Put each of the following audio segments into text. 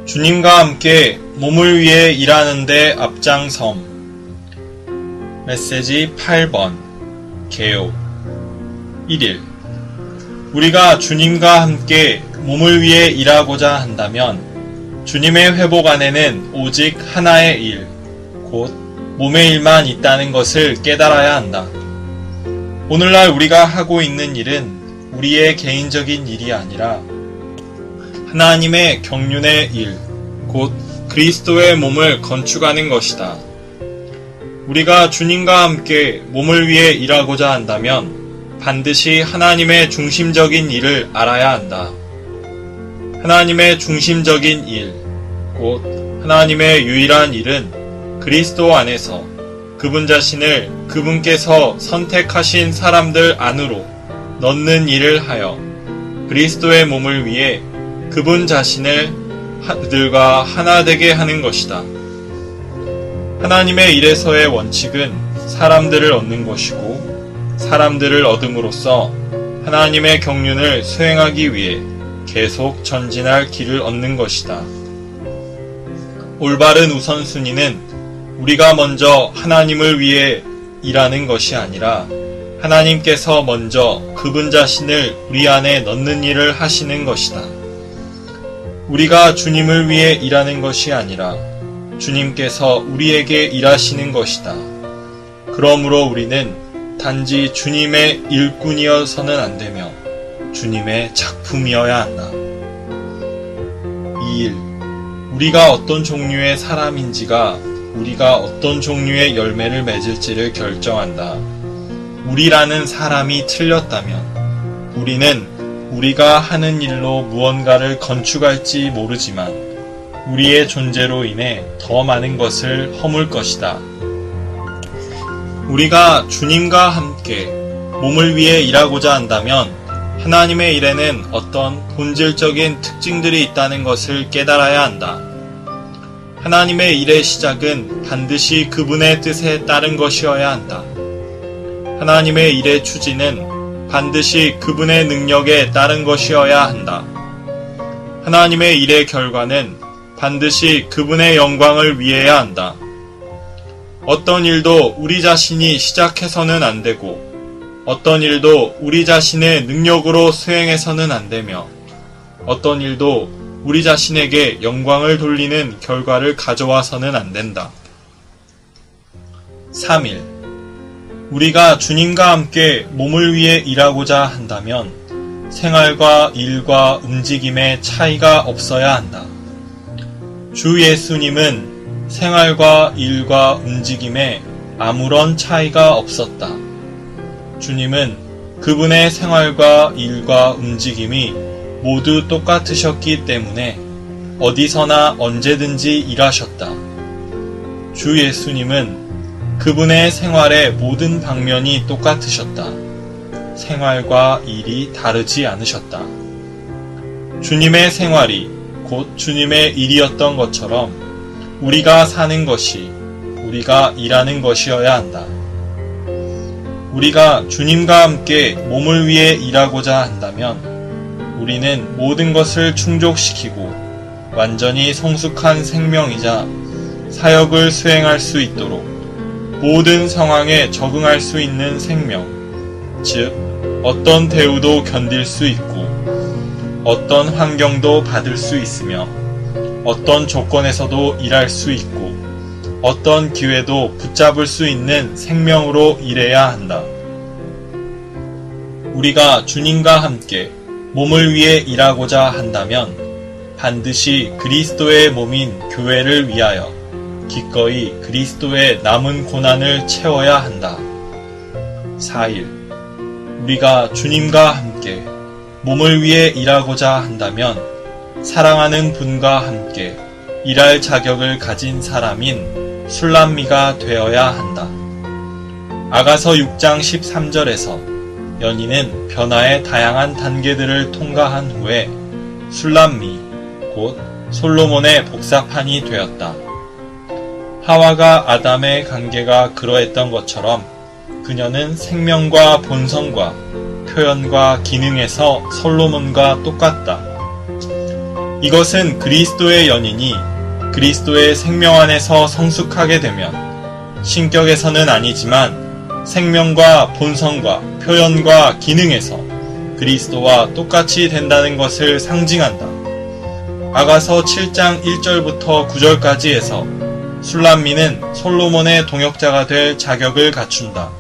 주님과 함께 몸을 위해 일하는 데 앞장섬. 메시지 8번 개요 1일 우리가 주님과 함께 몸을 위해 일하고자 한다면 주님의 회복 안에는 오직 하나의 일, 곧 몸의 일만 있다는 것을 깨달아야 한다. 오늘날 우리가 하고 있는 일은 우리의 개인적인 일이 아니라 하나님의 경륜의 일, 곧 그리스도의 몸을 건축하는 것이다. 우리가 주님과 함께 몸을 위해 일하고자 한다면 반드시 하나님의 중심적인 일을 알아야 한다. 하나님의 중심적인 일, 곧 하나님의 유일한 일은 그리스도 안에서 그분 자신을 그분께서 선택하신 사람들 안으로 넣는 일을 하여 그리스도의 몸을 위해 그분 자신을 그들과 하나 되게 하는 것이다. 하나님의 일에서의 원칙은 사람들을 얻는 것이고 사람들을 얻음으로써 하나님의 경륜을 수행하기 위해 계속 전진할 길을 얻는 것이다. 올바른 우선순위는 우리가 먼저 하나님을 위해 일하는 것이 아니라 하나님께서 먼저 그분 자신을 우리 안에 넣는 일을 하시는 것이다. 우리가 주님을 위해 일하는 것이 아니라 주님께서 우리에게 일하시는 것이다. 그러므로 우리는 단지 주님의 일꾼이어서는 안 되며 주님의 작품이어야 한다. 2일 우리가 어떤 종류의 사람인지가 우리가 어떤 종류의 열매를 맺을지를 결정한다. 우리라는 사람이 틀렸다면 우리는 우리가 하는 일로 무언가를 건축할지 모르지만 우리의 존재로 인해 더 많은 것을 허물 것이다. 우리가 주님과 함께 몸을 위해 일하고자 한다면 하나님의 일에는 어떤 본질적인 특징들이 있다는 것을 깨달아야 한다. 하나님의 일의 시작은 반드시 그분의 뜻에 따른 것이어야 한다. 하나님의 일의 추진은 반드시 그분의 능력에 따른 것이어야 한다. 하나님의 일의 결과는 반드시 그분의 영광을 위해야 한다. 어떤 일도 우리 자신이 시작해서는 안 되고 어떤 일도 우리 자신의 능력으로 수행해서는 안 되며 어떤 일도 우리 자신에게 영광을 돌리는 결과를 가져와서는 안 된다. 3일 우리가 주님과 함께 몸을 위해 일하고자 한다면 생활과 일과 움직임에 차이가 없어야 한다. 주 예수님은 생활과 일과 움직임에 아무런 차이가 없었다. 주님은 그분의 생활과 일과 움직임이 모두 똑같으셨기 때문에 어디서나 언제든지 일하셨다. 주 예수님은 그분의 생활의 모든 방면이 똑같으셨다. 생활과 일이 다르지 않으셨다. 주님의 생활이 곧 주님의 일이었던 것처럼 우리가 사는 것이 우리가 일하는 것이어야 한다. 우리가 주님과 함께 몸을 위해 일하고자 한다면 우리는 모든 것을 충족시키고 완전히 성숙한 생명이자 사역을 수행할 수 있도록 모든 상황에 적응할 수 있는 생명, 즉 어떤 대우도 견딜 수 있고 어떤 환경도 받을 수 있으며 어떤 조건에서도 일할 수 있고 어떤 기회도 붙잡을 수 있는 생명으로 일해야 한다. 우리가 주님과 함께 몸을 위해 일하고자 한다면 반드시 그리스도의 몸인 교회를 위하여 기꺼이 그리스도의 남은 고난을 채워야 한다. 4일 우리가 주님과 함께 몸을 위해 일하고자 한다면 사랑하는 분과 함께 일할 자격을 가진 사람인 술람미가 되어야 한다. 아가서 6장 13절에서 연인은 변화의 다양한 단계들을 통과한 후에 술람미, 곧 솔로몬의 복사판이 되었다. 하와가 아담의 관계가 그러했던 것처럼 그녀는 생명과 본성과 표현과 기능에서 솔로몬과 똑같다. 이것은 그리스도의 연인이 그리스도의 생명 안에서 성숙하게 되면 신격에서는 아니지만 생명과 본성과 표현과 기능에서 그리스도와 똑같이 된다는 것을 상징한다. 아가서 7장 1절부터 9절까지 해서 술람미는 솔로몬의 동역자가 될 자격을 갖춘다.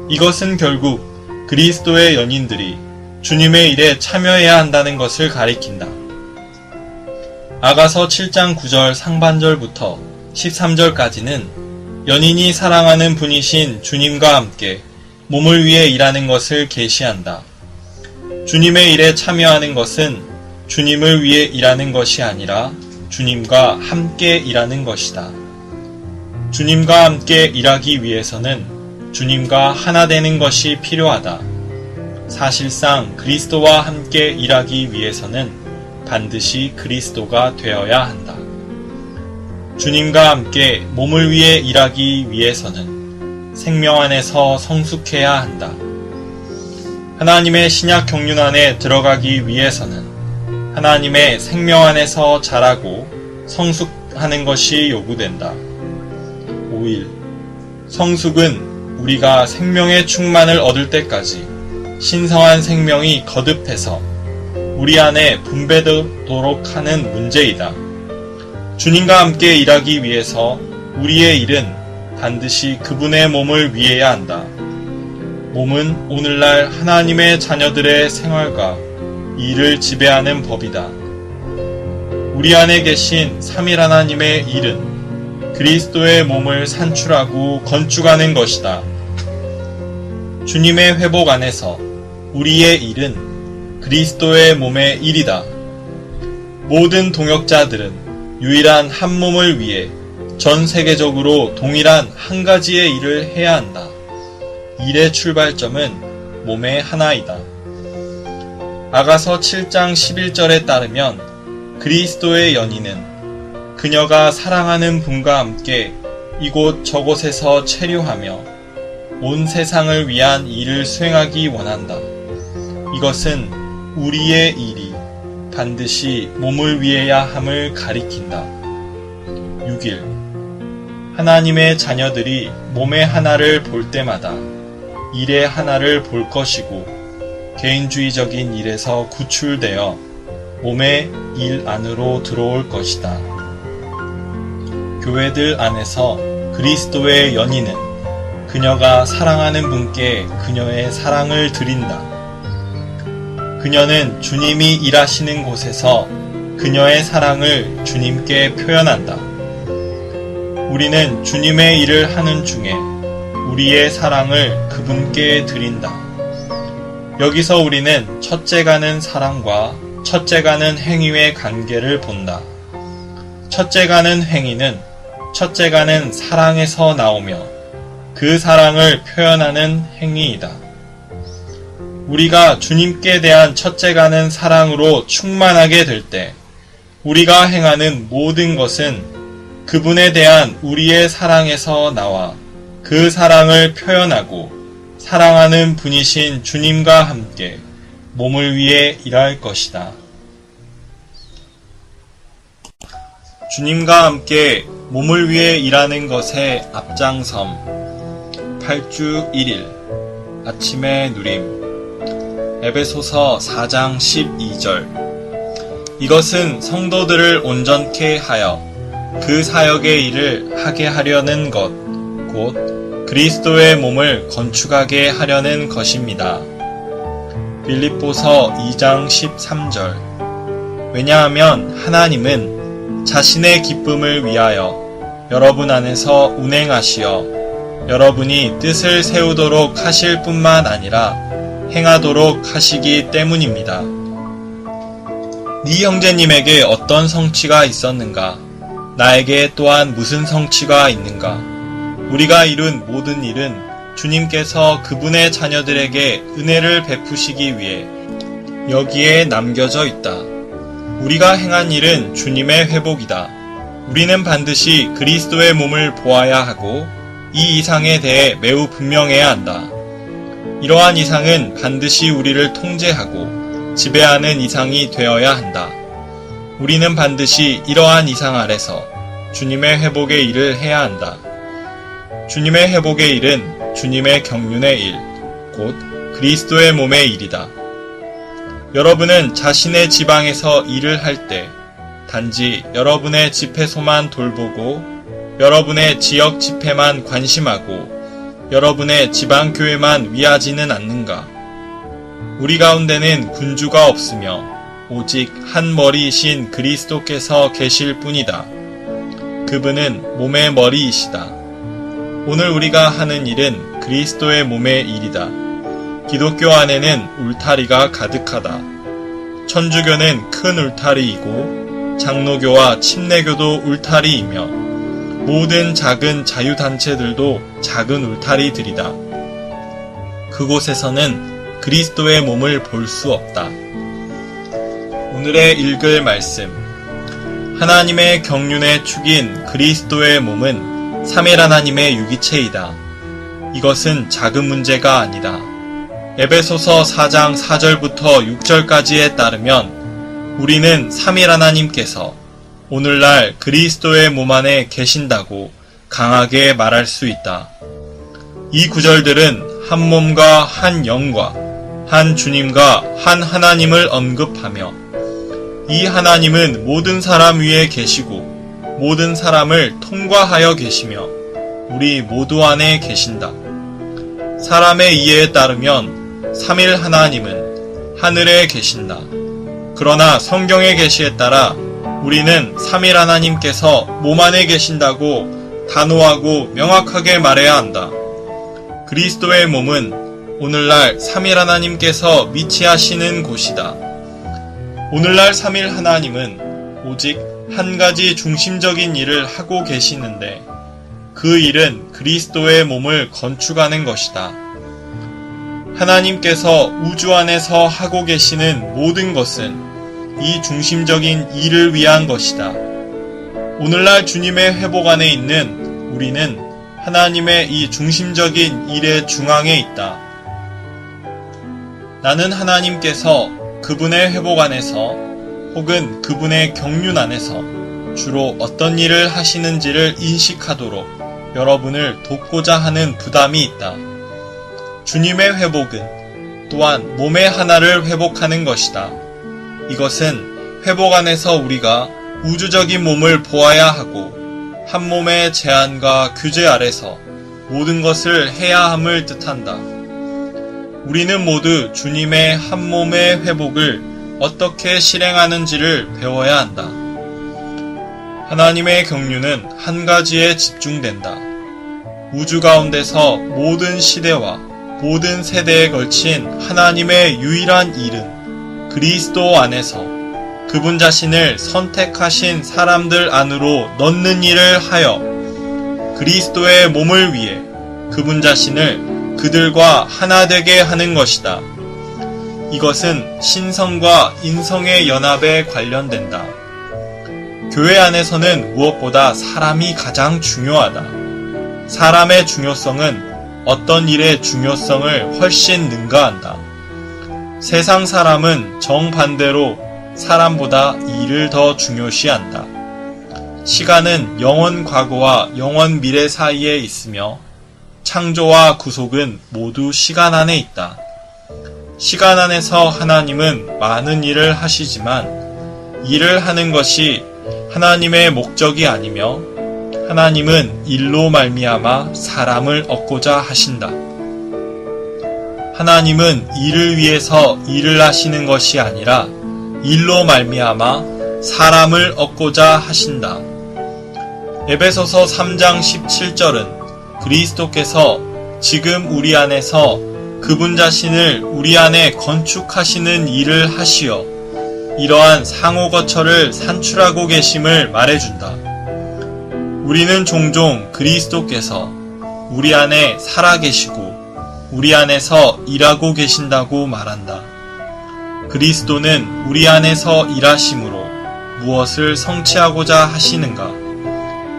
이것은 결국 그리스도의 연인들이 주님의 일에 참여해야 한다는 것을 가리킨다. 아가서 7장 9절 상반절부터 13절까지는 연인이 사랑하는 분이신 주님과 함께 몸을 위해 일하는 것을 계시한다. 주님의 일에 참여하는 것은 주님을 위해 일하는 것이 아니라 주님과 함께 일하는 것이다. 주님과 함께 일하기 위해서는 주님과 하나 되는 것이 필요하다. 사실상 그리스도와 함께 일하기 위해서는 반드시 그리스도가 되어야 한다. 주님과 함께 몸을 위해 일하기 위해서는 생명 안에서 성숙해야 한다. 하나님의 신약 경륜 안에 들어가기 위해서는 하나님의 생명 안에서 자라고 성숙하는 것이 요구된다. 5일 성숙은 우리가 생명의 충만을 얻을 때까지 신성한 생명이 거듭해서 우리 안에 분배되도록 하는 문제이다. 주님과 함께 일하기 위해서 우리의 일은 반드시 그분의 몸을 위해야 한다. 몸은 오늘날 하나님의 자녀들의 생활과 일을 지배하는 법이다. 우리 안에 계신 삼일 하나님의 일은 그리스도의 몸을 산출하고 건축하는 것이다. 주님의 회복 안에서 우리의 일은 그리스도의 몸의 일이다. 모든 동역자들은 유일한 한 몸을 위해 전 세계적으로 동일한 한 가지의 일을 해야 한다. 일의 출발점은 몸의 하나이다. 아가서 7장 11절에 따르면 그리스도의 연인은 그녀가 사랑하는 분과 함께 이곳 저곳에서 체류하며 온 세상을 위한 일을 수행하기 원한다. 이것은 우리의 일이 반드시 몸을 위해야 함을 가리킨다. 6일 하나님의 자녀들이 몸의 하나를 볼 때마다 일의 하나를 볼 것이고 개인주의적인 일에서 구출되어 몸의 일 안으로 들어올 것이다. 교회들 안에서 그리스도의 연인은 그녀가 사랑하는 분께 그녀의 사랑을 드린다. 그녀는 주님이 일하시는 곳에서 그녀의 사랑을 주님께 표현한다. 우리는 주님의 일을 하는 중에 우리의 사랑을 그분께 드린다. 여기서 우리는 첫째가는 사랑과 첫째가는 행위의 관계를 본다. 첫째가는 행위는 첫째가는 사랑에서 나오며 그 사랑을 표현하는 행위이다. 우리가 주님께 대한 첫째가는 사랑으로 충만하게 될 때 우리가 행하는 모든 것은 그분에 대한 우리의 사랑에서 나와 그 사랑을 표현하고 사랑하는 분이신 주님과 함께 몸을 위해 일할 것이다. 주님과 함께 몸을 위해 일하는 것의 앞장섬 8주 1일 아침의 누림 에베소서 4장 12절 이것은 성도들을 온전케 하여 그 사역의 일을 하게 하려는 것, 곧 그리스도의 몸을 건축하게 하려는 것입니다. 빌립보서 2장 13절 왜냐하면 하나님은 자신의 기쁨을 위하여 여러분 안에서 운행하시어 여러분이 뜻을 세우도록 하실 뿐만 아니라 행하도록 하시기 때문입니다. 네 형제님에게 어떤 성취가 있었는가? 나에게 또한 무슨 성취가 있는가? 우리가 이룬 모든 일은 주님께서 그분의 자녀들에게 은혜를 베푸시기 위해 여기에 남겨져 있다. 우리가 행한 일은 주님의 회복이다. 우리는 반드시 그리스도의 몸을 보아야 하고 이 이상에 대해 매우 분명해야 한다. 이러한 이상은 반드시 우리를 통제하고 지배하는 이상이 되어야 한다. 우리는 반드시 이러한 이상 아래서 주님의 회복의 일을 해야 한다. 주님의 회복의 일은 주님의 경륜의 일, 곧 그리스도의 몸의 일이다. 여러분은 자신의 지방에서 일을 할 때 단지 여러분의 집회소만 돌보고 여러분의 지역 집회만 관심하고 여러분의 지방교회만 위하지는 않는가? 우리 가운데는 군주가 없으며 오직 한 머리이신 그리스도께서 계실 뿐이다. 그분은 몸의 머리이시다. 오늘 우리가 하는 일은 그리스도의 몸의 일이다. 기독교 안에는 울타리가 가득하다. 천주교는 큰 울타리이고 장로교와 침례교도 울타리이며 모든 작은 자유단체들도 작은 울타리들이다. 그곳에서는 그리스도의 몸을 볼 수 없다. 오늘의 읽을 말씀. 하나님의 경륜의 축인 그리스도의 몸은 삼일 하나님의 유기체이다. 이것은 작은 문제가 아니다. 에베소서 4장 4절부터 6절까지에 따르면 우리는 삼일 하나님께서 오늘날 그리스도의 몸 안에 계신다고 강하게 말할 수 있다. 이 구절들은 한 몸과 한 영과 한 주님과 한 하나님을 언급하며 이 하나님은 모든 사람 위에 계시고 모든 사람을 통과하여 계시며 우리 모두 안에 계신다. 사람의 이해에 따르면 삼일 하나님은 하늘에 계신다. 그러나 성경의 계시에 따라 우리는 삼일 하나님께서 몸 안에 계신다고 단호하고 명확하게 말해야 한다. 그리스도의 몸은 오늘날 삼일 하나님께서 위치하시는 곳이다. 오늘날 삼일 하나님은 오직 한 가지 중심적인 일을 하고 계시는데 그 일은 그리스도의 몸을 건축하는 것이다. 하나님께서 우주 안에서 하고 계시는 모든 것은 이 중심적인 일을 위한 것이다. 오늘날 주님의 회복 안에 있는 우리는 하나님의 이 중심적인 일의 중앙에 있다. 나는 하나님께서 그분의 회복 안에서 혹은 그분의 경륜 안에서 주로 어떤 일을 하시는지를 인식하도록 여러분을 돕고자 하는 부담이 있다. 주님의 회복은 또한 몸의 하나를 회복하는 것이다. 이것은 회복 안에서 우리가 우주적인 몸을 보아야 하고 한 몸의 제한과 규제 아래서 모든 것을 해야 함을 뜻한다. 우리는 모두 주님의 한 몸의 회복을 어떻게 실행하는지를 배워야 한다. 하나님의 경륜은 한 가지에 집중된다. 우주 가운데서 모든 시대와 모든 세대에 걸친 하나님의 유일한 일은 그리스도 안에서 그분 자신을 선택하신 사람들 안으로 넣는 일을 하여 그리스도의 몸을 위해 그분 자신을 그들과 하나 되게 하는 것이다. 이것은 신성과 인성의 연합에 관련된다. 교회 안에서는 무엇보다 사람이 가장 중요하다. 사람의 중요성은 어떤 일의 중요성을 훨씬 능가한다. 세상 사람은 정반대로 사람보다 일을 더 중요시한다. 시간은 영원 과거와 영원 미래 사이에 있으며 창조와 구속은 모두 시간 안에 있다. 시간 안에서 하나님은 많은 일을 하시지만 일을 하는 것이 하나님의 목적이 아니며 하나님은 일로 말미암아 사람을 얻고자 하신다. 하나님은 일을 위해서 일을 하시는 것이 아니라 일로 말미암아 사람을 얻고자 하신다. 에베소서 3장 17절은 그리스도께서 지금 우리 안에서 그분 자신을 우리 안에 건축하시는 일을 하시어 이러한 상호 거처를 산출하고 계심을 말해준다. 우리는 종종 그리스도께서 우리 안에 살아계시고 우리 안에서 일하고 계신다고 말한다. 그리스도는 우리 안에서 일하심으로 무엇을 성취하고자 하시는가?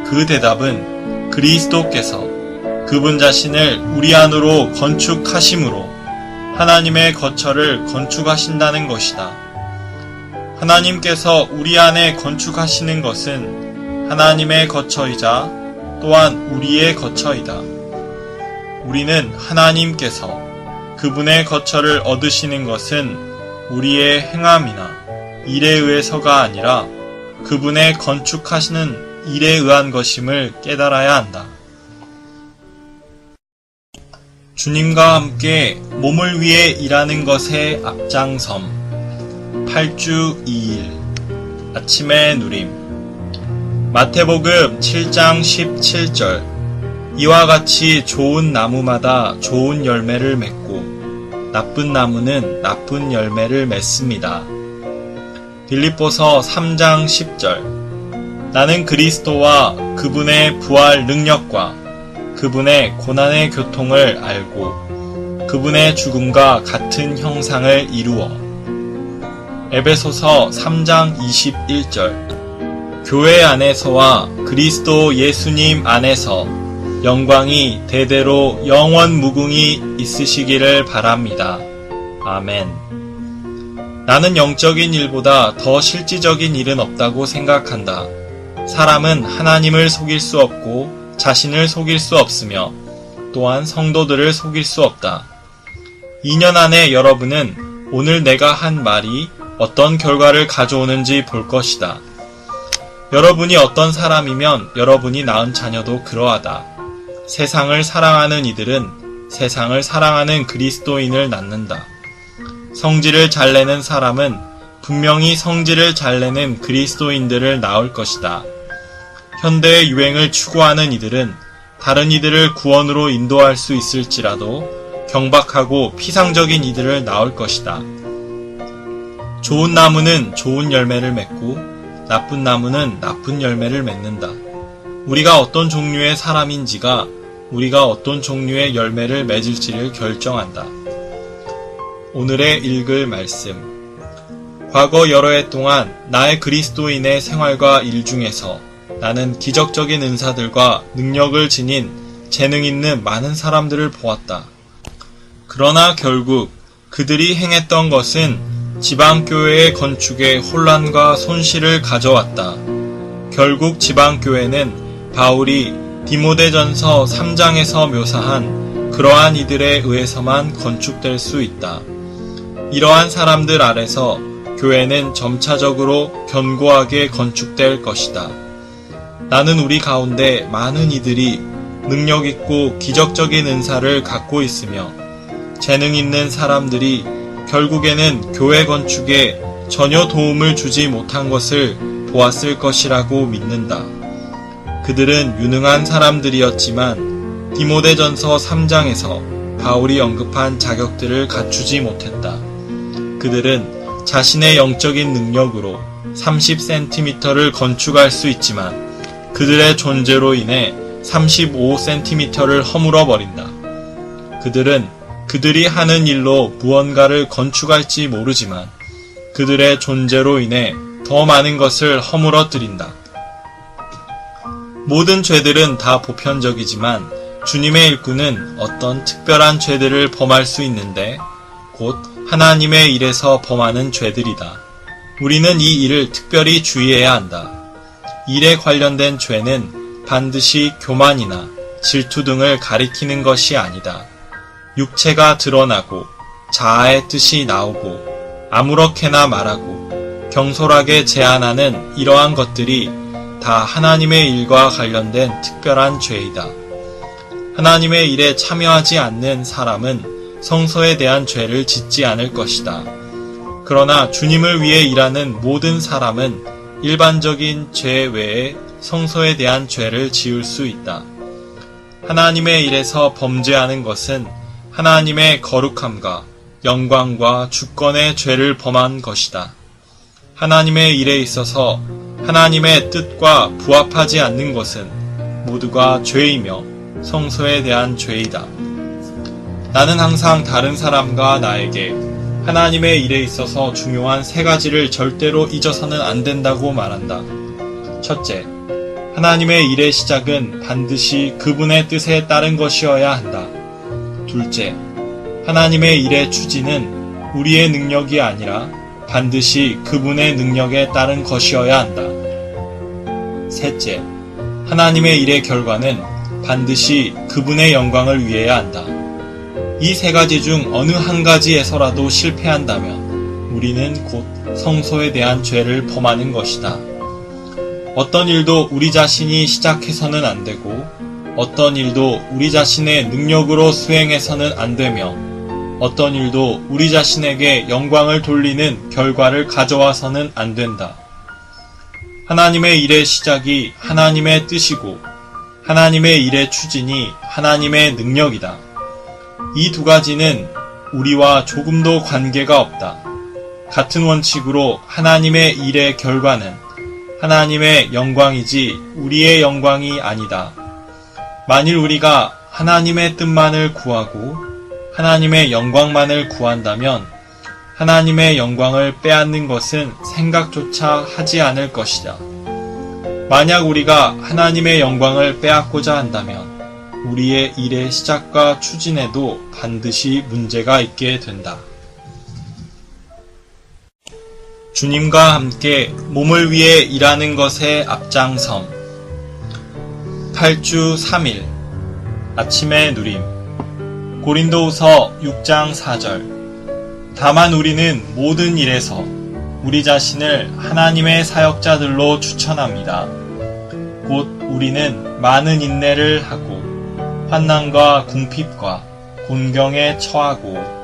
그 대답은 그리스도께서 그분 자신을 우리 안으로 건축하심으로 하나님의 거처를 건축하신다는 것이다. 하나님께서 우리 안에 건축하시는 것은 하나님의 거처이자 또한 우리의 거처이다. 우리는 하나님께서 그분의 거처를 얻으시는 것은 우리의 행함이나 일에 의해서가 아니라 그분의 건축하시는 일에 의한 것임을 깨달아야 한다. 주님과 함께 몸을 위해 일하는 것의 앞장섬 8주 2일 아침의 누림 마태복음 7장 17절 이와 같이 좋은 나무마다 좋은 열매를 맺고 나쁜 나무는 나쁜 열매를 맺습니다. 빌립보서 3장 10절 나는 그리스도와 그분의 부활 능력과 그분의 고난의 교통을 알고 그분의 죽음과 같은 형상을 이루어 에베소서 3장 21절 교회 안에서와 그리스도 예수님 안에서 영광이 대대로 영원 무궁히 있으시기를 바랍니다. 아멘. 나는 영적인 일보다 더 실질적인 일은 없다고 생각한다. 사람은 하나님을 속일 수 없고 자신을 속일 수 없으며 또한 성도들을 속일 수 없다. 2년 안에 여러분은 오늘 내가 한 말이 어떤 결과를 가져오는지 볼 것이다. 여러분이 어떤 사람이면 여러분이 낳은 자녀도 그러하다. 세상을 사랑하는 이들은 세상을 사랑하는 그리스도인을 낳는다. 성질을 잘 내는 사람은 분명히 성질을 잘 내는 그리스도인들을 낳을 것이다. 현대의 유행을 추구하는 이들은 다른 이들을 구원으로 인도할 수 있을지라도 경박하고 피상적인 이들을 낳을 것이다. 좋은 나무는 좋은 열매를 맺고 나쁜 나무는 나쁜 열매를 맺는다. 우리가 어떤 종류의 사람인지가 우리가 어떤 종류의 열매를 맺을지를 결정한다. 오늘의 읽을 말씀. 과거 여러 해 동안 나의 그리스도인의 생활과 일 중에서 나는 기적적인 은사들과 능력을 지닌 재능 있는 많은 사람들을 보았다. 그러나 결국 그들이 행했던 것은 지방교회의 건축에 혼란과 손실을 가져왔다. 결국 지방교회는 바울이 디모데전서 3장에서 묘사한 그러한 이들에 의해서만 건축될 수 있다. 이러한 사람들 아래서 교회는 점차적으로 견고하게 건축될 것이다. 나는 우리 가운데 많은 이들이 능력 있고 기적적인 은사를 갖고 있으며 재능 있는 사람들이 결국에는 교회 건축에 전혀 도움을 주지 못한 것을 보았을 것이라고 믿는다. 그들은 유능한 사람들이었지만 디모데전서 3장에서 바울이 언급한 자격들을 갖추지 못했다. 그들은 자신의 영적인 능력으로 30cm를 건축할 수 있지만 그들의 존재로 인해 35cm를 허물어 버린다. 그들은 그들이 하는 일로 무언가를 건축할지 모르지만 그들의 존재로 인해 더 많은 것을 허물어뜨린다. 모든 죄들은 다 보편적이지만 주님의 일꾼은 어떤 특별한 죄들을 범할 수 있는데 곧 하나님의 일에서 범하는 죄들이다. 우리는 이 일을 특별히 주의해야 한다. 일에 관련된 죄는 반드시 교만이나 질투 등을 가리키는 것이 아니다. 육체가 드러나고 자아의 뜻이 나오고 아무렇게나 말하고 경솔하게 제안하는 이러한 것들이 다 하나님의 일과 관련된 특별한 죄이다. 하나님의 일에 참여하지 않는 사람은 성소에 대한 죄를 짓지 않을 것이다. 그러나 주님을 위해 일하는 모든 사람은 일반적인 죄 외에 성소에 대한 죄를 지을 수 있다. 하나님의 일에서 범죄하는 것은 하나님의 거룩함과 영광과 주권의 죄를 범한 것이다. 하나님의 일에 있어서 하나님의 뜻과 부합하지 않는 것은 모두가 죄이며 성소에 대한 죄이다. 나는 항상 다른 사람과 나에게 하나님의 일에 있어서 중요한 세 가지를 절대로 잊어서는 안 된다고 말한다. 첫째, 하나님의 일의 시작은 반드시 그분의 뜻에 따른 것이어야 한다. 둘째, 하나님의 일의 추진은 우리의 능력이 아니라 반드시 그분의 능력에 따른 것이어야 한다. 셋째, 하나님의 일의 결과는 반드시 그분의 영광을 위해야 한다. 이 세 가지 중 어느 한 가지에서라도 실패한다면 우리는 곧 성소에 대한 죄를 범하는 것이다. 어떤 일도 우리 자신이 시작해서는 안 되고 어떤 일도 우리 자신의 능력으로 수행해서는 안 되며 어떤 일도 우리 자신에게 영광을 돌리는 결과를 가져와서는 안 된다. 하나님의 일의 시작이 하나님의 뜻이고 하나님의 일의 추진이 하나님의 능력이다. 이 두 가지는 우리와 조금도 관계가 없다. 같은 원칙으로 하나님의 일의 결과는 하나님의 영광이지 우리의 영광이 아니다. 만일 우리가 하나님의 뜻만을 구하고 하나님의 영광만을 구한다면 하나님의 영광을 빼앗는 것은 생각조차 하지 않을 것이다. 만약 우리가 하나님의 영광을 빼앗고자 한다면 우리의 일의 시작과 추진에도 반드시 문제가 있게 된다. 주님과 함께 몸을 위해 일하는 것의 앞장섬. 8주 3일 아침의 누림. 고린도후서 6장 4절. 다만 우리는 모든 일에서 우리 자신을 하나님의 사역자들로 추천합니다. 곧 우리는 많은 인내를 하고 환난과 궁핍과 곤경에 처하고.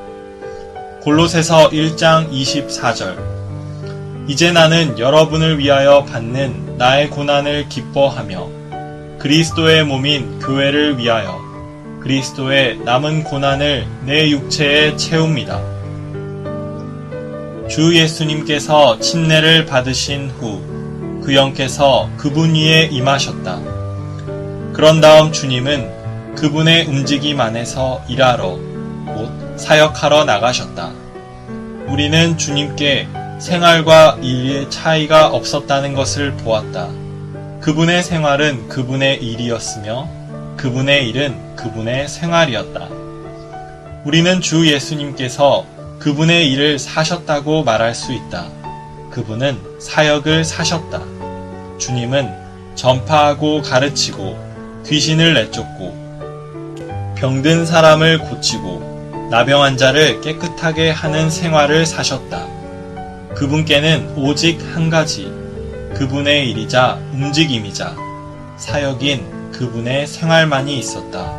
골로새서 1장 24절. 이제 나는 여러분을 위하여 받는 나의 고난을 기뻐하며 그리스도의 몸인 교회를 위하여 그리스도의 남은 고난을 내 육체에 채웁니다. 주 예수님께서 침례를 받으신 후 그 영께서 그분 위에 임하셨다. 그런 다음 주님은 그분의 움직임 안에서 일하러 곧 사역하러 나가셨다. 우리는 주님께 생활과 일의 차이가 없었다는 것을 보았다. 그분의 생활은 그분의 일이었으며 그분의 일은 그분의 생활이었다. 우리는 주 예수님께서 그분의 일을 사셨다고 말할 수 있다. 그분은 사역을 사셨다. 주님은 전파하고 가르치고 귀신을 내쫓고 병든 사람을 고치고 나병 자를 깨끗하게 하는 생활을 사셨다. 그분께는 오직 한 가지, 그분의 일이자 움직임이자 사역인 그분의 생활만이 있었다.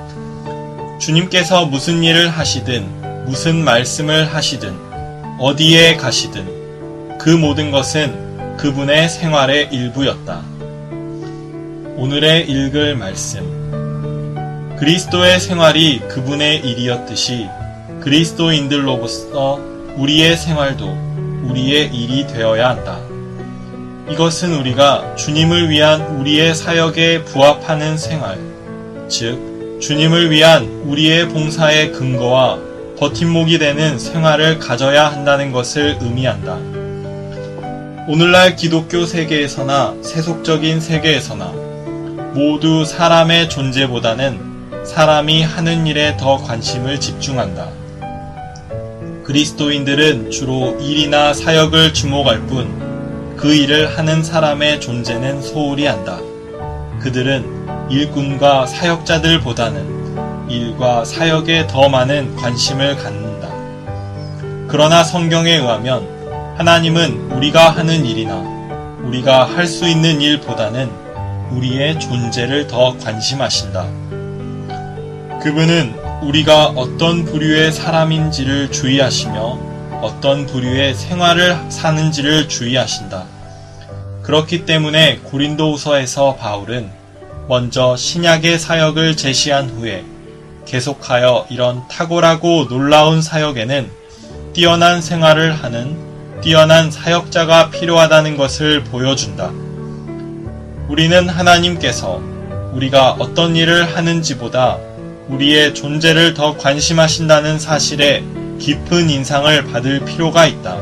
주님께서 무슨 일을 하시든 무슨 말씀을 하시든 어디에 가시든 그 모든 것은 그분의 생활의 일부였다. 오늘의 읽을 말씀. 그리스도의 생활이 그분의 일이었듯이 그리스도인들로서 우리의 생활도 우리의 일이 되어야 한다. 이것은 우리가 주님을 위한 우리의 사역에 부합하는 생활, 즉 주님을 위한 우리의 봉사의 근거와 버팀목이 되는 생활을 가져야 한다는 것을 의미한다. 오늘날 기독교 세계에서나 세속적인 세계에서나 모두 사람의 존재보다는 사람이 하는 일에 더 관심을 집중한다. 그리스도인들은 주로 일이나 사역을 주목할 뿐 그 일을 하는 사람의 존재는 소홀히 한다. 그들은 일꾼과 사역자들보다는 일과 사역에 더 많은 관심을 갖는다. 그러나 성경에 의하면 하나님은 우리가 하는 일이나 우리가 할 수 있는 일보다는 우리의 존재를 더 관심하신다. 그분은 우리가 어떤 부류의 사람인지를 주의하시며 어떤 부류의 생활을 사는지를 주의하신다. 그렇기 때문에 고린도후서에서 바울은 먼저 신약의 사역을 제시한 후에 계속하여 이런 탁월하고 놀라운 사역에는 뛰어난 생활을 하는 뛰어난 사역자가 필요하다는 것을 보여준다. 우리는 하나님께서 우리가 어떤 일을 하는지보다 우리의 존재를 더 관심하신다는 사실에 깊은 인상을 받을 필요가 있다.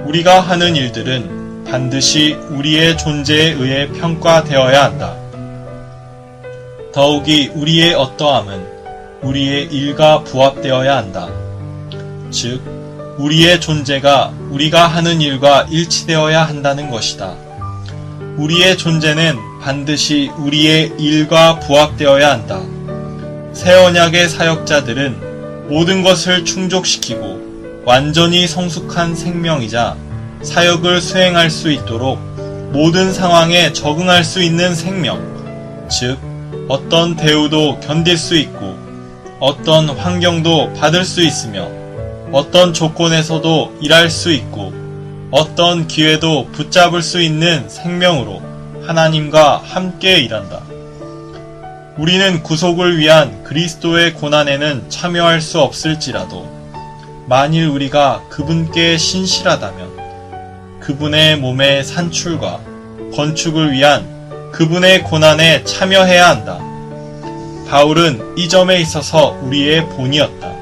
우리가 하는 일들은 반드시 우리의 존재에 의해 평가되어야 한다. 더욱이 우리의 어떠함은 우리의 일과 부합되어야 한다. 즉, 우리의 존재가 우리가 하는 일과 일치되어야 한다는 것이다. 우리의 존재는 반드시 우리의 일과 부합되어야 한다. 새 언약의 사역자들은 모든 것을 충족시키고 완전히 성숙한 생명이자 사역을 수행할 수 있도록 모든 상황에 적응할 수 있는 생명, 즉 어떤 대우도 견딜 수 있고 어떤 환경도 받을 수 있으며 어떤 조건에서도 일할 수 있고 어떤 기회도 붙잡을 수 있는 생명으로 하나님과 함께 일한다. 우리는 구속을 위한 그리스도의 고난에는 참여할 수 없을지라도 만일 우리가 그분께 신실하다면 그분의 몸의 산출과 건축을 위한 그분의 고난에 참여해야 한다. 바울은 이 점에 있어서 우리의 본이었다.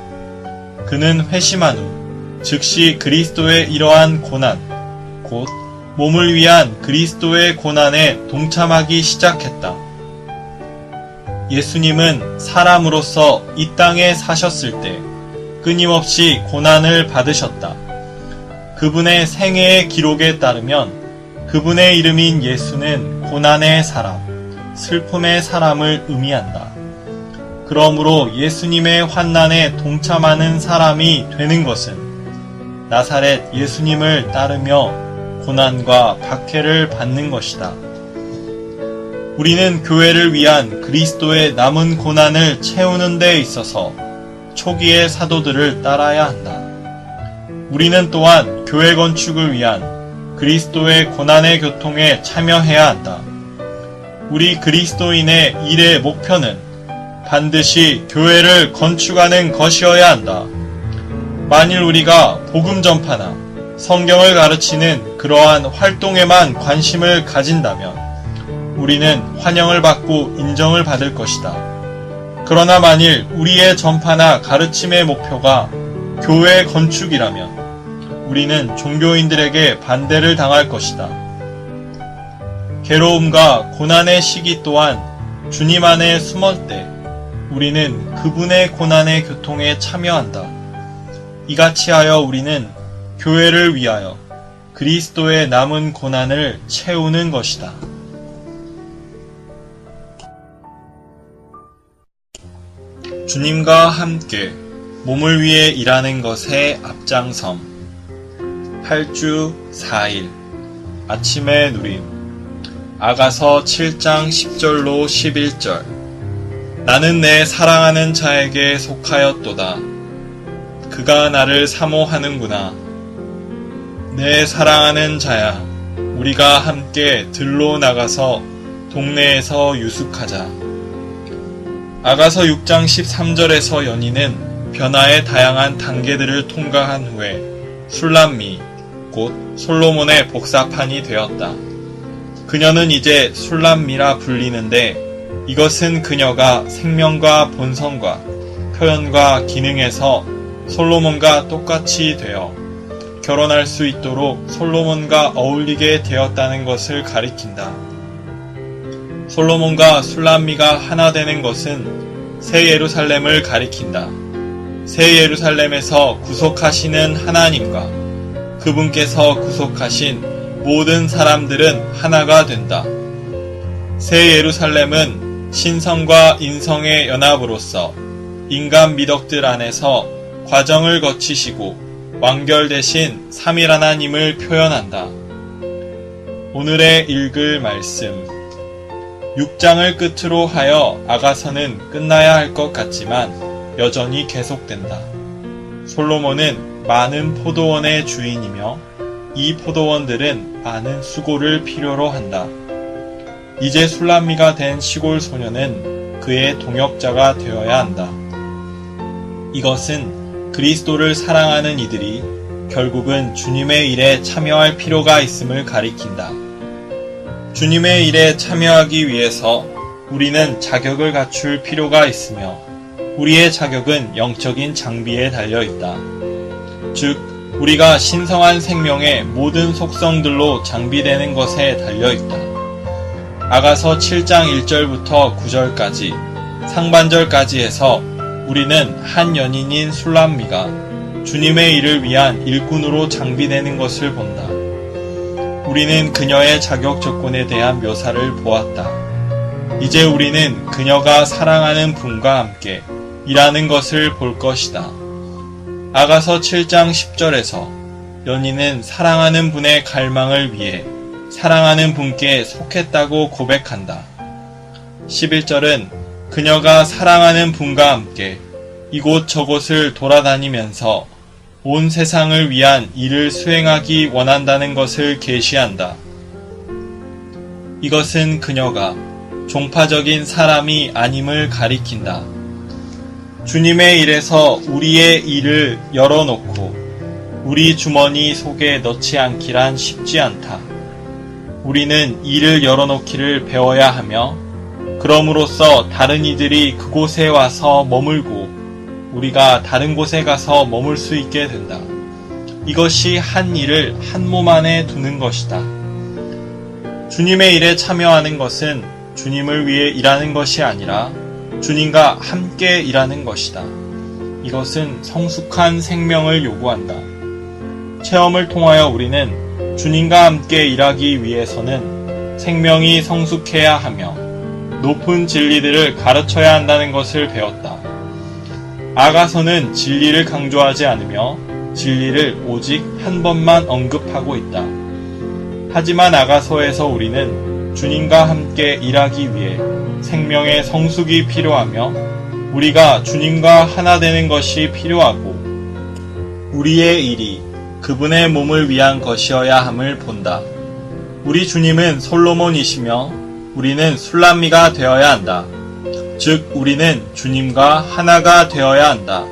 그는 회심한 후 즉시 그리스도의 이러한 고난, 곧 몸을 위한 그리스도의 고난에 동참하기 시작했다. 예수님은 사람으로서 이 땅에 사셨을 때 끊임없이 고난을 받으셨다. 그분의 생애의 기록에 따르면 그분의 이름인 예수는 고난의 사람, 슬픔의 사람을 의미한다. 그러므로 예수님의 환난에 동참하는 사람이 되는 것은 나사렛 예수님을 따르며 고난과 박해를 받는 것이다. 우리는 교회를 위한 그리스도의 남은 고난을 채우는 데 있어서 초기의 사도들을 따라야 한다. 우리는 또한 교회 건축을 위한 그리스도의 고난의 교통에 참여해야 한다. 우리 그리스도인의 일의 목표는 반드시 교회를 건축하는 것이어야 한다. 만일 우리가 복음 전파나 성경을 가르치는 그러한 활동에만 관심을 가진다면 우리는 환영을 받고 인정을 받을 것이다. 그러나 만일 우리의 전파나 가르침의 목표가 교회 건축이라면 우리는 종교인들에게 반대를 당할 것이다. 괴로움과 고난의 시기 또한 주님 안에 숨을 때 우리는 그분의 고난의 교통에 참여한다. 이같이 하여 우리는 교회를 위하여 그리스도의 남은 고난을 채우는 것이다. 주님과 함께 몸을 위해 일하는 것의 앞장섬 8주 4일 아침의 누림 아가서 7장 10절로 11절 나는 내 사랑하는 자에게 속하였도다. 그가 나를 사모하는구나. 내 사랑하는 자야, 우리가 함께 들로 나가서 동네에서 유숙하자. 아가서 6장 13절에서 연희는 변화의 다양한 단계들을 통과한 후에 술람미, 곧 솔로몬의 복사판이 되었다. 그녀는 이제 술람미라 불리는데 이것은 그녀가 생명과 본성과 표현과 기능에서 솔로몬과 똑같이 되어 결혼할 수 있도록 솔로몬과 어울리게 되었다는 것을 가리킨다. 솔로몬과 술람미가 하나 되는 것은 새 예루살렘을 가리킨다. 새 예루살렘에서 구속하시는 하나님과 그분께서 구속하신 모든 사람들은 하나가 된다. 새 예루살렘은 신성과 인성의 연합으로서 인간 미덕들 안에서 과정을 거치시고 완결되신 삼일 하나님을 표현한다. 오늘의 읽을 말씀 6장을 끝으로 하여 아가서는 끝나야 할 것 같지만 여전히 계속된다. 솔로몬은 많은 포도원의 주인이며 이 포도원들은 많은 수고를 필요로 한다. 이제 술람미가 된 시골 소녀는 그의 동역자가 되어야 한다. 이것은 그리스도를 사랑하는 이들이 결국은 주님의 일에 참여할 필요가 있음을 가리킨다. 주님의 일에 참여하기 위해서 우리는 자격을 갖출 필요가 있으며 우리의 자격은 영적인 장비에 달려있다. 즉, 우리가 신성한 생명의 모든 속성들로 장비되는 것에 달려있다. 아가서 7장 1절부터 9절까지 상반절까지 해서 우리는 한 연인인 술람미가 주님의 일을 위한 일꾼으로 장비되는 것을 본다. 우리는 그녀의 자격 조건에 대한 묘사를 보았다. 이제 우리는 그녀가 사랑하는 분과 함께 일하는 것을 볼 것이다. 아가서 7장 10절에서 연인은 사랑하는 분의 갈망을 위해 사랑하는 분께 속했다고 고백한다. 11절은 그녀가 사랑하는 분과 함께 이곳저곳을 돌아다니면서 온 세상을 위한 일을 수행하기 원한다는 것을 계시한다. 이것은 그녀가 종파적인 사람이 아님을 가리킨다. 주님의 일에서 우리의 일을 열어놓고 우리 주머니 속에 넣지 않기란 쉽지 않다. 우리는 일을 열어놓기를 배워야 하며 그럼으로써 다른 이들이 그곳에 와서 머물고 우리가 다른 곳에 가서 머물 수 있게 된다. 이것이 한 일을 한 몸 안에 두는 것이다. 주님의 일에 참여하는 것은 주님을 위해 일하는 것이 아니라 주님과 함께 일하는 것이다. 이것은 성숙한 생명을 요구한다. 체험을 통하여 우리는 주님과 함께 일하기 위해서는 생명이 성숙해야 하며 높은 진리들을 가르쳐야 한다는 것을 배웠다. 아가서는 진리를 강조하지 않으며 진리를 오직 한 번만 언급하고 있다. 하지만 아가서에서 우리는 주님과 함께 일하기 위해 생명의 성숙이 필요하며 우리가 주님과 하나 되는 것이 필요하고 우리의 일이 그분의 몸을 위한 것이어야 함을 본다. 우리 주님은 솔로몬이시며 우리는 술람미가 되어야 한다. 즉 우리는 주님과 하나가 되어야 한다.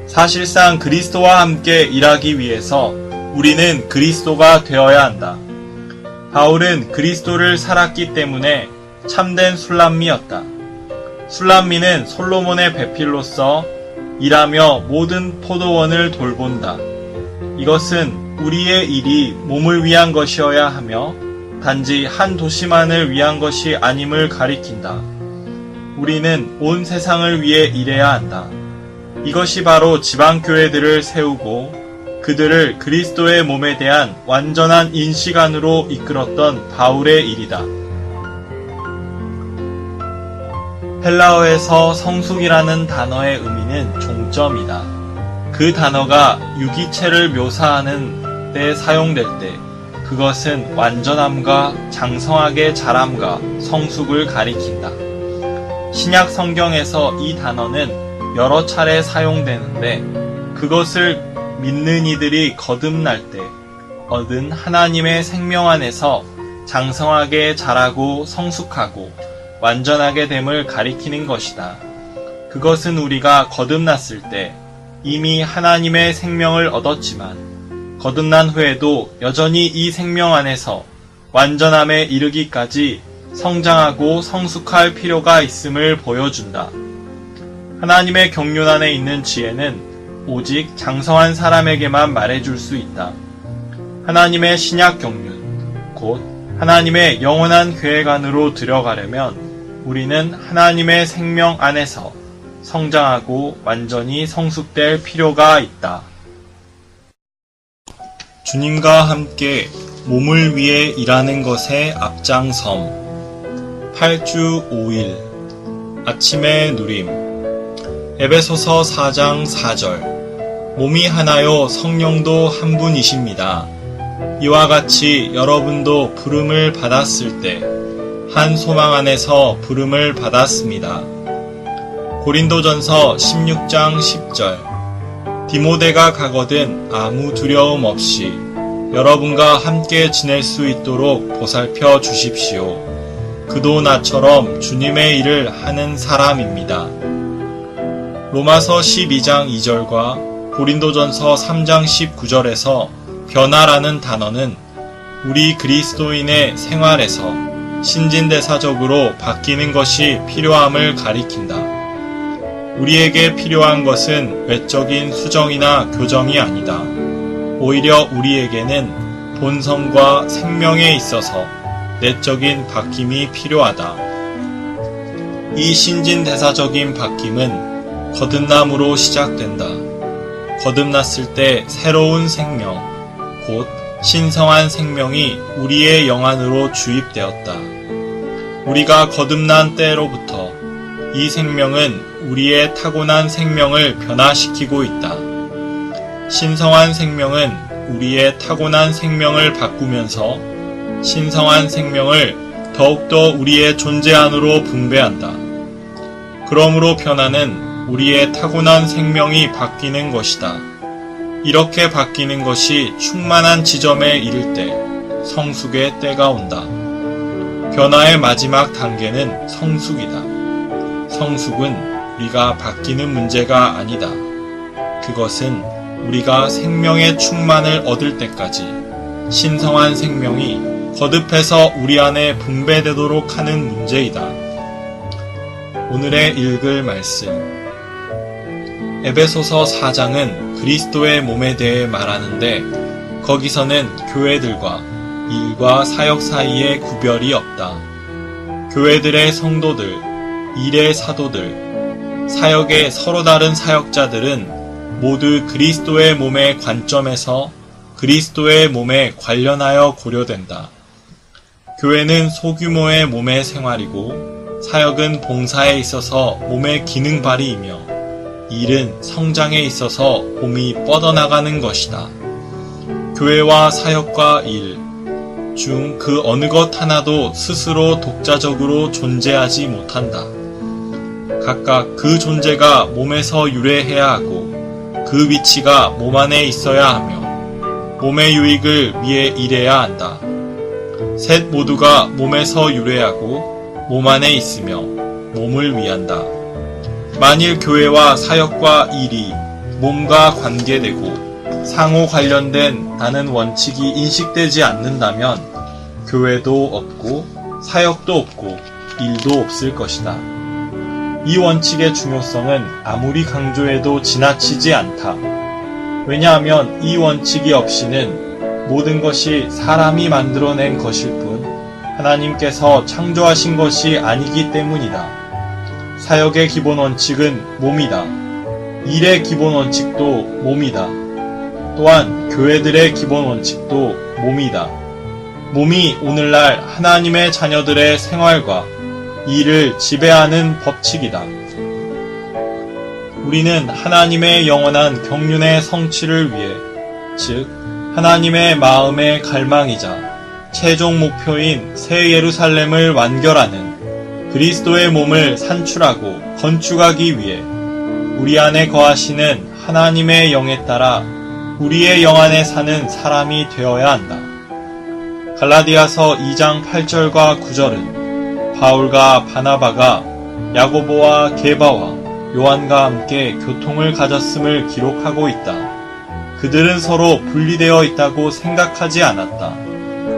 사실상 그리스도와 함께 일하기 위해서 우리는 그리스도가 되어야 한다. 바울은 그리스도를 살았기 때문에 참된 술람미였다. 술람미는 솔로몬의 배필로서 일하며 모든 포도원을 돌본다. 이것은 우리의 일이 몸을 위한 것이어야 하며 단지 한 도시만을 위한 것이 아님을 가리킨다. 우리는 온 세상을 위해 일해야 한다. 이것이 바로 지방교회들을 세우고 그들을 그리스도의 몸에 대한 완전한 인식 안으로 이끌었던 바울의 일이다. 헬라어에서 성숙이라는 단어의 의미는 종점이다. 그 단어가 유기체를 묘사하는 데 사용될 때 그것은 완전함과 장성하게 자람과 성숙을 가리킨다. 신약 성경에서 이 단어는 여러 차례 사용되는데 그것을 믿는 이들이 거듭날 때 얻은 하나님의 생명 안에서 장성하게 자라고 성숙하고 완전하게 됨을 가리키는 것이다. 그것은 우리가 거듭났을 때 이미 하나님의 생명을 얻었지만 거듭난 후에도 여전히 이 생명 안에서 완전함에 이르기까지 성장하고 성숙할 필요가 있음을 보여준다. 하나님의 경륜 안에 있는 지혜는 오직 장성한 사람에게만 말해줄 수 있다. 하나님의 신약 경륜, 곧 하나님의 영원한 계획 안으로 들어가려면 우리는 하나님의 생명 안에서 성장하고 완전히 성숙될 필요가 있다. 주님과 함께 몸을 위해 일하는 것의 앞장섬. 8주 5일 아침의 누림. 에베소서 4장 4절. 몸이 하나요 성령도 한 분이십니다. 이와 같이 여러분도 부름을 받았을 때 한 소망 안에서 부름을 받았습니다. 고린도전서 16장 10절. 디모데가 가거든 아무 두려움 없이 여러분과 함께 지낼 수 있도록 보살펴 주십시오. 그도 나처럼 주님의 일을 하는 사람입니다. 로마서 12장 2절과 고린도전서 3장 19절에서 변화라는 단어는 우리 그리스도인의 생활에서 신진대사적으로 바뀌는 것이 필요함을 가리킨다. 우리에게 필요한 것은 외적인 수정이나 교정이 아니다. 오히려 우리에게는 본성과 생명에 있어서 내적인 바뀜이 필요하다. 이 신진대사적인 바뀜은 거듭남으로 시작된다. 거듭났을 때 새로운 생명, 곧 신성한 생명이 우리의 영 안으로 주입되었다. 우리가 거듭난 때로부터 이 생명은 우리의 타고난 생명을 변화시키고 있다. 신성한 생명은 우리의 타고난 생명을 바꾸면서 신성한 생명을 더욱더 우리의 존재 안으로 분배한다. 그러므로 변화는 우리의 타고난 생명이 바뀌는 것이다. 이렇게 바뀌는 것이 충만한 지점에 이를 때 성숙의 때가 온다. 변화의 마지막 단계는 성숙이다. 성숙은 우리가 바뀌는 문제가 아니다. 그것은 우리가 생명의 충만을 얻을 때까지 신성한 생명이 거듭해서 우리 안에 분배되도록 하는 문제이다. 오늘의 읽을 말씀. 에베소서 4장은 그리스도의 몸에 대해 말하는데 거기서는 교회들과 일과 사역 사이에 구별이 없다. 교회들의 성도들, 일의 사도들, 사역의 서로 다른 사역자들은 모두 그리스도의 몸의 관점에서 그리스도의 몸에 관련하여 고려된다. 교회는 소규모의 몸의 생활이고 사역은 봉사에 있어서 몸의 기능 발휘이며 일은 성장에 있어서 몸이 뻗어나가는 것이다. 교회와 사역과 일 중 그 어느 것 하나도 스스로 독자적으로 존재하지 못한다. 각각 그 존재가 몸에서 유래해야 하고 그 위치가 몸 안에 있어야 하며 몸의 유익을 위해 일해야 한다. 셋 모두가 몸에서 유래하고 몸 안에 있으며 몸을 위한다. 만일 교회와 사역과 일이 몸과 관계되고 상호 관련된 다는 원칙이 인식되지 않는다면 교회도 없고 사역도 없고 일도 없을 것이다. 이 원칙의 중요성은 아무리 강조해도 지나치지 않다. 왜냐하면 이 원칙이 없이는 모든 것이 사람이 만들어낸 것일 뿐 하나님께서 창조하신 것이 아니기 때문이다. 사역의 기본 원칙은 몸이다. 일의 기본 원칙도 몸이다. 또한 교회들의 기본 원칙도 몸이다. 몸이 오늘날 하나님의 자녀들의 생활과 일을 지배하는 법칙이다. 우리는 하나님의 영원한 경륜의 성취를 위해, 즉 하나님의 마음의 갈망이자 최종 목표인 새 예루살렘을 완결하는 그리스도의 몸을 산출하고 건축하기 위해 우리 안에 거하시는 하나님의 영에 따라 우리의 영 안에 사는 사람이 되어야 한다. 갈라디아서 2장 8절과 9절은 바울과 바나바가 야고보와 게바와 요한과 함께 교통을 가졌음을 기록하고 있다. 그들은 서로 분리되어 있다고 생각하지 않았다.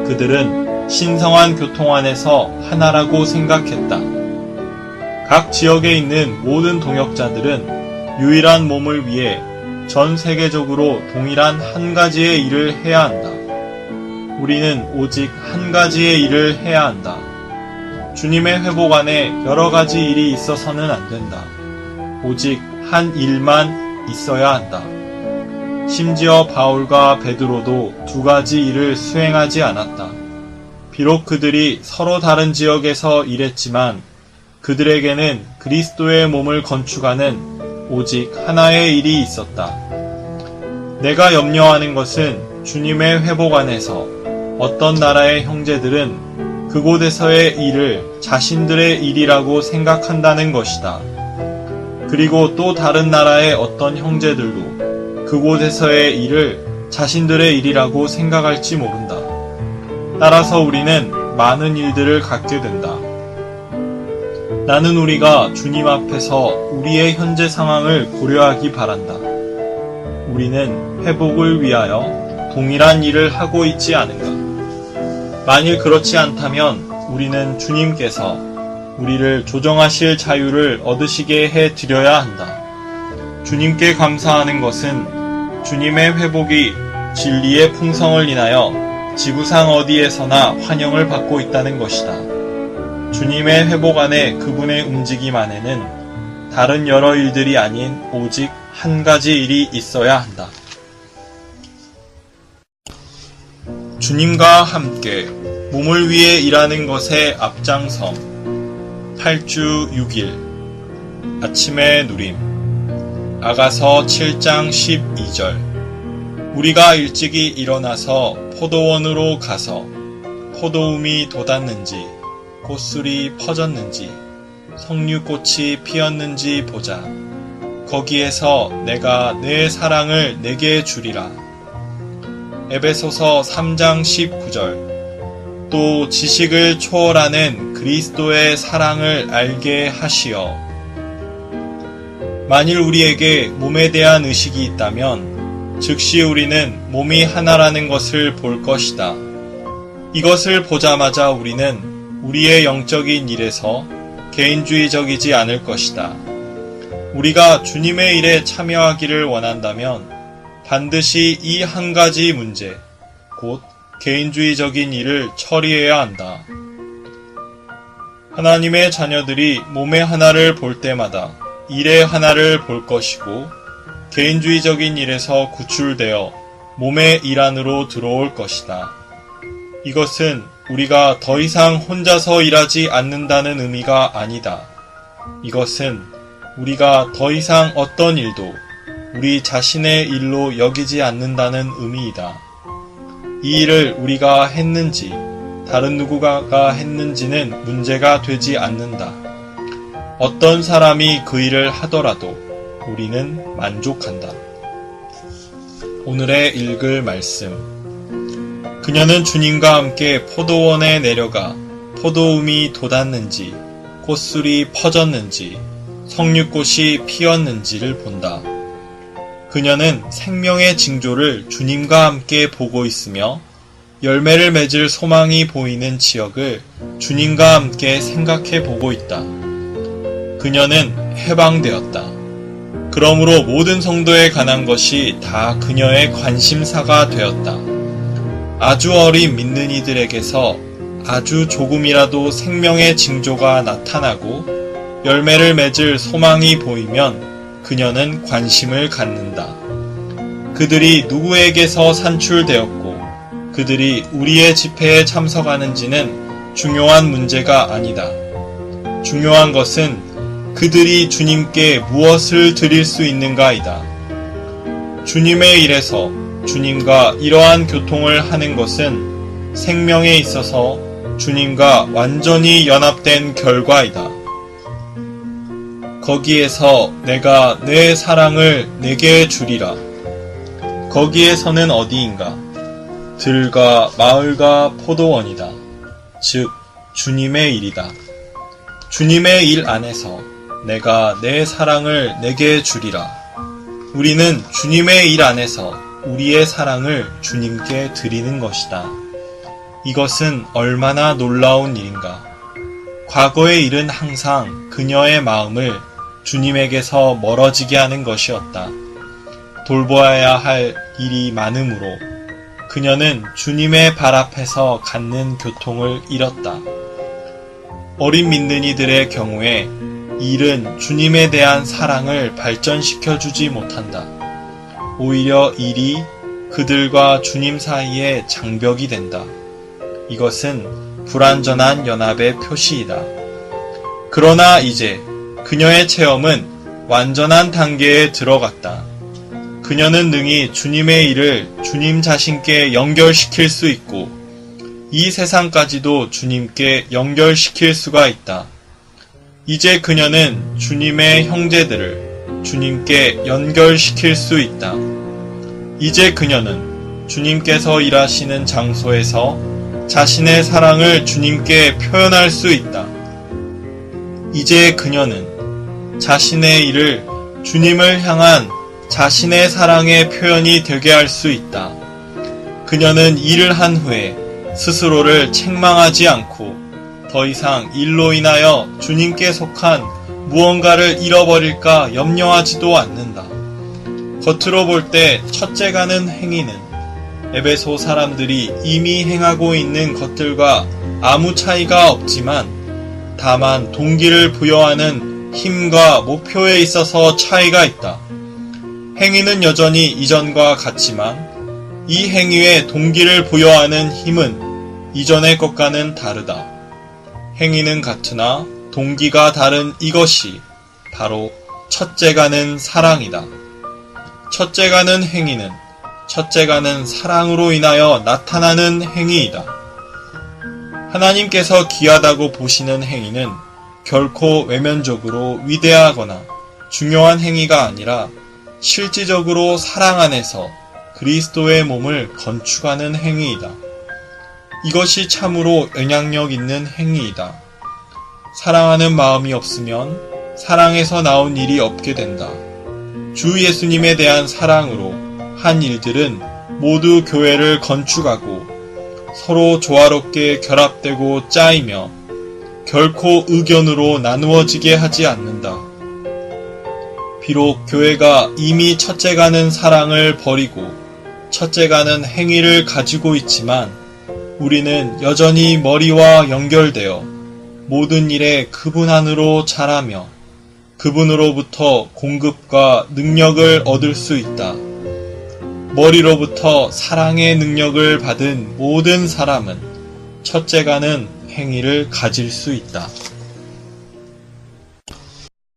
그들은 신성한 교통 안에서 하나라고 생각했다. 각 지역에 있는 모든 동역자들은 유일한 몸을 위해 전 세계적으로 동일한 한 가지의 일을 해야 한다. 우리는 오직 한 가지의 일을 해야 한다. 주님의 회복 안에 여러 가지 일이 있어서는 안 된다. 오직 한 일만 있어야 한다. 심지어 바울과 베드로도 두 가지 일을 수행하지 않았다. 비록 그들이 서로 다른 지역에서 일했지만 그들에게는 그리스도의 몸을 건축하는 오직 하나의 일이 있었다. 내가 염려하는 것은 주님의 회복 안에서 어떤 나라의 형제들은 그곳에서의 일을 자신들의 일이라고 생각한다는 것이다. 그리고 또 다른 나라의 어떤 형제들도 그곳에서의 일을 자신들의 일이라고 생각할지 모른다. 따라서 우리는 많은 일들을 갖게 된다. 나는 우리가 주님 앞에서 우리의 현재 상황을 고려하기 바란다. 우리는 회복을 위하여 동일한 일을 하고 있지 않은가? 만일 그렇지 않다면 우리는 주님께서 우리를 조정하실 자유를 얻으시게 해드려야 한다. 주님께 감사하는 것은 주님의 회복이 진리의 풍성을 인하여 지구상 어디에서나 환영을 받고 있다는 것이다. 주님의 회복 안에 그분의 움직임 안에는 다른 여러 일들이 아닌 오직 한 가지 일이 있어야 한다. 주님과 함께 몸을 위해 일하는 것에 앞장섬. 8주 6일 아침의 누림. 아가서 7장 12절. 우리가 일찍이 일어나서 포도원으로 가서 포도움이 돋았는지 꽃술이 퍼졌는지 석류꽃이 피었는지 보자. 거기에서 내가 내 사랑을 내게 주리라. 에베소서 3장 19절. 또 지식을 초월하는 그리스도의 사랑을 알게 하시어. 만일 우리에게 몸에 대한 의식이 있다면 즉시 우리는 몸이 하나라는 것을 볼 것이다. 이것을 보자마자 우리는 우리의 영적인 일에서 개인주의적이지 않을 것이다. 우리가 주님의 일에 참여하기를 원한다면 반드시 이 한 가지 문제, 곧 개인주의적인 일을 처리해야 한다. 하나님의 자녀들이 몸의 하나를 볼 때마다 일의 하나를 볼 것이고 개인주의적인 일에서 구출되어 몸의 일 안으로 들어올 것이다. 이것은 우리가 더 이상 혼자서 일하지 않는다는 의미가 아니다. 이것은 우리가 더 이상 어떤 일도 우리 자신의 일로 여기지 않는다는 의미이다. 이 일을 우리가 했는지 다른 누군가가 했는지는 문제가 되지 않는다. 어떤 사람이 그 일을 하더라도 우리는 만족한다. 오늘의 읽을 말씀. 그녀는 주님과 함께 포도원에 내려가 포도움이 돋았는지 꽃술이 퍼졌는지 석류꽃이 피었는지를 본다. 그녀는 생명의 징조를 주님과 함께 보고 있으며 열매를 맺을 소망이 보이는 지역을 주님과 함께 생각해 보고 있다. 그녀는 해방되었다. 그러므로 모든 성도에 관한 것이 다 그녀의 관심사가 되었다. 아주 어린 믿는 이들에게서 아주 조금이라도 생명의 징조가 나타나고 열매를 맺을 소망이 보이면 그녀는 관심을 갖는다. 그들이 누구에게서 산출되었고 그들이 우리의 집회에 참석하는지는 중요한 문제가 아니다. 중요한 것은 그들이 주님께 무엇을 드릴 수 있는가이다. 주님의 일에서 주님과 이러한 교통을 하는 것은 생명에 있어서 주님과 완전히 연합된 결과이다. 거기에서 내가 내 사랑을 내게 주리라. 거기에서는 어디인가? 들과 마을과 포도원이다. 즉 주님의 일이다. 주님의 일 안에서 내가 내 사랑을 내게 주리라. 우리는 주님의 일 안에서 우리의 사랑을 주님께 드리는 것이다. 이것은 얼마나 놀라운 일인가. 과거의 일은 항상 그녀의 마음을 주님에게서 멀어지게 하는 것이었다. 돌보아야 할 일이 많으므로 그녀는 주님의 발 앞에서 갖는 교통을 잃었다. 어린 믿는 이들의 경우에 일은 주님에 대한 사랑을 발전시켜 주지 못한다. 오히려 일이 그들과 주님 사이에 장벽이 된다. 이것은 불완전한 연합의 표시이다. 그러나 이제 그녀의 체험은 완전한 단계에 들어갔다. 그녀는 능히 주님의 일을 주님 자신께 연결시킬 수 있고 이 세상까지도 주님께 연결시킬 수가 있다. 이제 그녀는 주님의 형제들을 주님께 연결시킬 수 있다. 이제 그녀는 주님께서 일하시는 장소에서 자신의 사랑을 주님께 표현할 수 있다. 이제 그녀는 자신의 일을 주님을 향한 자신의 사랑의 표현이 되게 할 수 있다. 그녀는 일을 한 후에 스스로를 책망하지 않고 더 이상 일로 인하여 주님께 속한 무언가를 잃어버릴까 염려하지도 않는다. 겉으로 볼 때 첫째가는 행위는 에베소 사람들이 이미 행하고 있는 것들과 아무 차이가 없지만 다만 동기를 부여하는 힘과 목표에 있어서 차이가 있다. 행위는 여전히 이전과 같지만 이 행위의 동기를 부여하는 힘은 이전의 것과는 다르다. 행위는 같으나 동기가 다른 이것이 바로 첫째가는 사랑이다. 첫째가는 행위는 첫째가는 사랑으로 인하여 나타나는 행위이다. 하나님께서 귀하다고 보시는 행위는 결코 외면적으로 위대하거나 중요한 행위가 아니라 실질적으로 사랑 안에서 그리스도의 몸을 건축하는 행위이다. 이것이 참으로 영향력 있는 행위이다. 사랑하는 마음이 없으면 사랑에서 나온 일이 없게 된다. 주 예수님에 대한 사랑으로 한 일들은 모두 교회를 건축하고 서로 조화롭게 결합되고 짜이며 결코 의견으로 나누어지게 하지 않는다. 비록 교회가 이미 첫째가는 사랑을 버리고 첫째가는 행위를 가지고 있지만 우리는 여전히 머리와 연결되어 모든 일에 그분 안으로 자라며 그분으로부터 공급과 능력을 얻을 수 있다. 머리로부터 사랑의 능력을 받은 모든 사람은 첫째가는 행위를 가질 수 있다.